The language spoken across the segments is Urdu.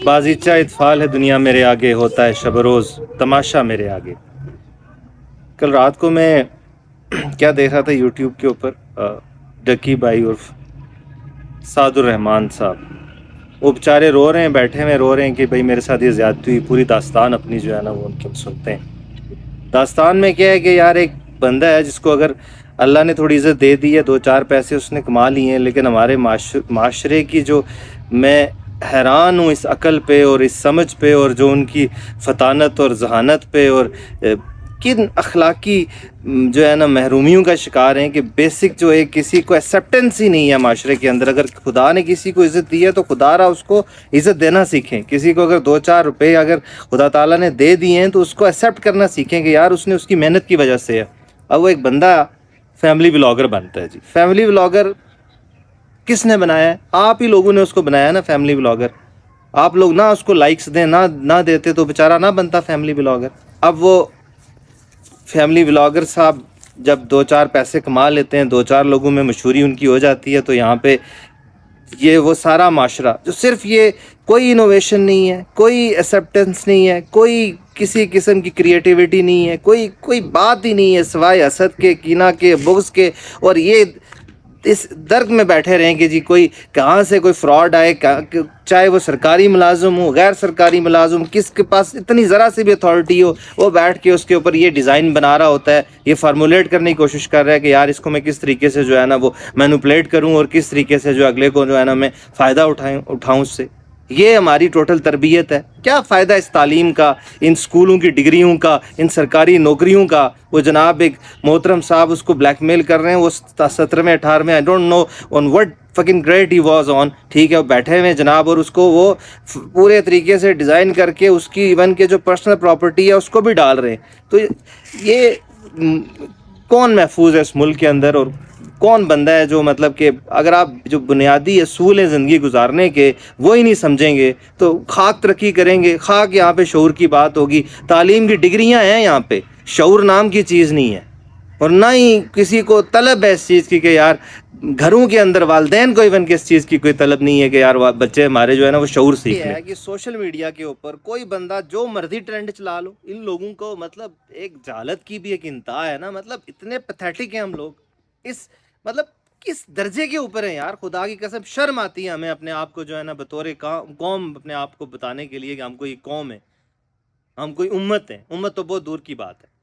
بازیچہ اطفال ہے دنیا میرے آگے، ہوتا ہے شب و روز تماشا میرے آگے۔ کل رات کو میں کیا دیکھ رہا تھا یوٹیوب کے اوپر، ڈکی بھائی عرف سعد الرحمان صاحب، وہ بےچارے رو رہے ہیں، بیٹھے ہوئے رو رہے ہیں کہ بھائی میرے ساتھ یہ زیادتی ہوئی، پوری داستان اپنی جو ہے نا وہ ان کی سنتے ہیں۔ داستان میں کیا ہے کہ یار ایک بندہ ہے جس کو اگر اللہ نے تھوڑی عزت دے دی ہے، دو چار پیسے اس نے کما لیے ہیں، لیکن ہمارے معاشرے کی جو، میں حیران ہوں اس عقل پہ اور اس سمجھ پہ، اور جو ان کی فطانت اور ذہانت پہ، اور کن اخلاقی جو ہے نا محرومیوں کا شکار ہیں کہ بیسک جو ہے کسی کو ایکسیپٹنس ہی نہیں ہے معاشرے کے اندر۔ اگر خدا نے کسی کو عزت دی ہے تو خدا را اس کو عزت دینا سیکھیں۔ کسی کو اگر دو چار روپے اگر خدا تعالیٰ نے دے دیے ہیں تو اس کو ایکسیپٹ کرنا سیکھیں کہ یار اس نے اس کی محنت کی وجہ سے ہے۔ اب وہ ایک بندہ فیملی ولاگر بنتا ہے جی۔ فیملی ولاگر کس نے بنایا ہے؟ آپ ہی لوگوں نے اس کو بنایا نا فیملی ولاگر۔ آپ لوگ نہ اس کو لائکس دیں، نہ دیتے تو بیچارہ نہ بنتا فیملی ولاگر۔ اب وہ فیملی ولاگر صاحب جب دو چار پیسے کما لیتے ہیں، دو چار لوگوں میں مشہوری ان کی ہو جاتی ہے، تو یہاں پہ یہ وہ سارا معاشرہ جو صرف یہ کوئی انوویشن نہیں ہے، کوئی ایکسیپٹنس نہیں ہے، کوئی کسی قسم کی کریٹیوٹی نہیں ہے، کوئی بات ہی نہیں ہے سوائے حسد کے، کینہ کے، بغض کے، اور یہ اس درک میں بیٹھے رہیں کہ جی کوئی کہاں سے کوئی فراڈ آئے، چاہے وہ سرکاری ملازم ہو، غیر سرکاری ملازم، کس کے پاس اتنی ذرا سی بھی اتھارٹی ہو، وہ بیٹھ کے اس کے اوپر یہ ڈیزائن بنا رہا ہوتا ہے، یہ فارمولیٹ کرنے کی کوشش کر رہا ہے کہ یار اس کو میں کس طریقے سے جو ہے نا وہ مینوپلیٹ کروں، اور کس طریقے سے جو اگلے کو جو ہے نا میں فائدہ اٹھاؤں اس سے۔ یہ ہماری ٹوٹل تربیت ہے۔ کیا فائدہ اس تعلیم کا، ان سکولوں کی ڈگریوں کا، ان سرکاری نوکریوں کا؟ وہ جناب ایک محترم صاحب اس کو بلیک میل کر رہے ہیں، وہ 17ویں 18ویں I don't know on what fucking grade he was on, ٹھیک ہے، وہ بیٹھے ہوئے جناب، اور اس کو وہ پورے طریقے سے ڈیزائن کر کے اس کی ایون کے جو پرسنل پراپرٹی ہے اس کو بھی ڈال رہے ہیں۔ تو یہ کون محفوظ ہے اس ملک کے اندر، اور کون بندہ ہے جو مطلب کہ اگر آپ جو بنیادی اصول ہیں زندگی گزارنے کے وہ ہی نہیں سمجھیں گے تو خاک ترقی کریں گے؟ خاک یہاں پہ شعور کی بات ہوگی، تعلیم کی ڈگریاں ہیں یہاں پہ، شعور نام کی چیز نہیں ہے، اور نہ ہی کسی کو طلب ہے اس چیز کی کہ یار گھروں کے اندر والدین کو ایون کس چیز کی کوئی طلب نہیں ہے کہ یار بچے ہمارے جو ہے نا وہ شعور سیکھ لیں۔ یہ ہے کہ سوشل میڈیا کے اوپر کوئی بندہ جو مرضی ٹرینڈ چلا لو، ان لوگوں کو مطلب ایک جہالت کی بھی ایک انتہا ہے نا، مطلب اتنے پیتھیٹک ہیں ہم لوگ، اس مطلب کس درجے کے اوپر ہیں یار، خدا کی قسم شرم آتی ہے ہمیں اپنے آپ کو جو ہے نا بطور قوم اپنے آپ کو بتانے کے لیے کہ ہم کوئی قوم ہے، ہم کوئی امت ہے۔ امت تو بہت دور کی بات ہے۔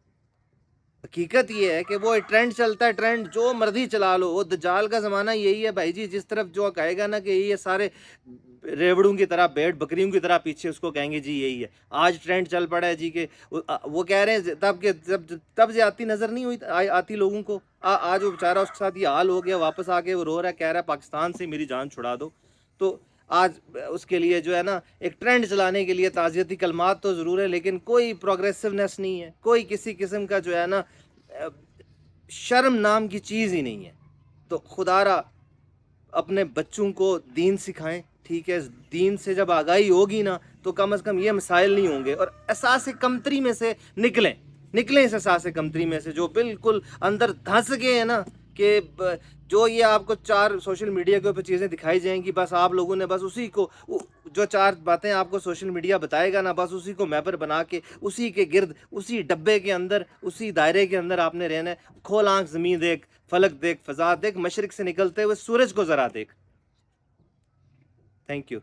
حقیقت یہ ہے کہ وہ ٹرینڈ چلتا ہے، ٹرینڈ جو مرضی چلا لو، وہ دجال کا زمانہ یہی ہے بھائی جی، جس طرف جو کہے گا نا کہ یہ سارے ریوڑوں کی طرح، بھیڑ بکریوں کی طرح پیچھے اس کو کہیں گے جی یہی ہے۔ آج ٹرینڈ چل پڑا ہے جی کہ وہ کہہ رہے ہیں تب زیادتی نظر نہیں ہوئی آتی لوگوں کو، آج وہ بیچارہ اس کے ساتھ یہ حال ہو گیا، واپس آ کے وہ رو رہا ہے، کہہ رہا ہے پاکستان سے میری جان چھڑا دو۔ تو آج اس کے لیے جو ہے نا ایک ٹرینڈ چلانے کے لیے تعزیتی کلمات تو ضرور ہے، لیکن کوئی پروگریسونیس نہیں ہے، کوئی کسی قسم کا جو ہے نا شرم نام کی چیز ہی نہیں ہے۔ تو خدا را اپنے بچوں کو دین سکھائیں، ٹھیک ہے، دین سے جب آگاہی ہوگی نا تو کم از کم یہ مسائل نہیں ہوں گے، اور احساس کمتری میں سے نکلیں اس احساس کمتری میں سے جو بالکل اندر دھنس گئے ہیں نا، کہ جو یہ آپ کو چار سوشل میڈیا کے اوپر چیزیں دکھائی جائیں گی، بس آپ لوگوں نے بس اسی کو، جو چار باتیں آپ کو سوشل میڈیا بتائے گا نا، بس اسی کو میپر بنا کے اسی کے گرد، اسی ڈبے کے اندر، اسی دائرے کے اندر آپ نے رہنا ہے۔ کھول آنکھ، زمین دیکھ، فلک دیکھ، فضا دیکھ، مشرق سے نکلتے ہوئے سورج کو ذرا دیکھ۔ Thank you.